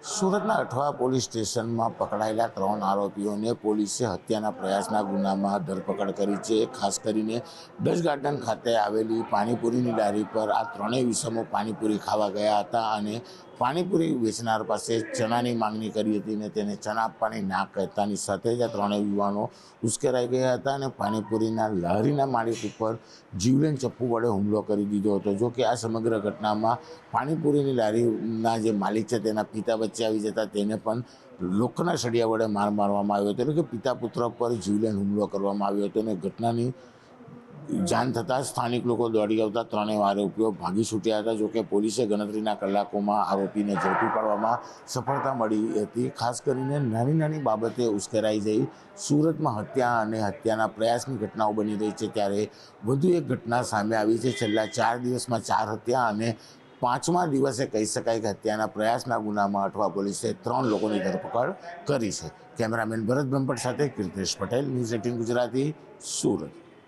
સુરતના અઠવા પોલીસ સ્ટેશનમાં પકડાયેલા 3 આરોપીઓને પોલીસે હત્યાના પ્રયાસના ગુનામાં ધરપકડ કરી છે। ખાસ કરીને ડચ ગાર્ડન ખાતે આવેલી પાણીપુરીની લારી પર આ ત્રણેય વિષમો પાણીપુરી ખાવા ગયા હતા અને પાણીપુરી વેચનાર પાસે ચણાની માંગણી કરી હતી ને તેને ચણા આપવાની ના કહેતાની સાથે જ આ ત્રણેય યુવાનો ઉશ્કેરાઈ ગયા હતા અને પાણીપુરીના લારીના માલિક ઉપર જીવલેણ ચપ્પુ વડે હુમલો કરી દીધો હતો। જો કે આ સમગ્ર ઘટનામાં પાણીપુરીની લારીના જે માલિક છે તેના પિતા વચ્ચે આવી જતા તેને પણ લોખંડના સળિયા વડે માર મારવામાં આવ્યો હતો, એટલે કે પિતા પુત્ર પર જીવલેણ હુમલો કરવામાં આવ્યો હતો અને ઘટનાની જાણ થતાં સ્થાનિક લોકો દોડી આવતા ત્રણેય આરોપીઓ ભાગી છૂટ્યા હતા। જોકે પોલીસે ગણતરીના કલાકોમાં આરોપીને ઝડપી પાડવામાં સફળતા મળી હતી। ખાસ કરીને નાની નાની બાબતે ઉશ્કેરાઈ જઈ સુરતમાં હત્યા અને હત્યાના પ્રયાસની ઘટનાઓ બની રહી છે, ત્યારે વધુ એક ઘટના સામે આવી છે। છેલ્લા 4 દિવસમાં 4 હત્યા અને 5મા દિવસે કહી શકાય કે હત્યાના પ્રયાસના ગુનામાં અઠવા પોલીસે 3 લોકોની ધરપકડ કરી છે। કેમેરામેન ભરત બ્રહ્મભટ્ટ સાથે કીર્તેશ પટેલ, ન્યૂઝ 18 ગુજરાતી, સુરત।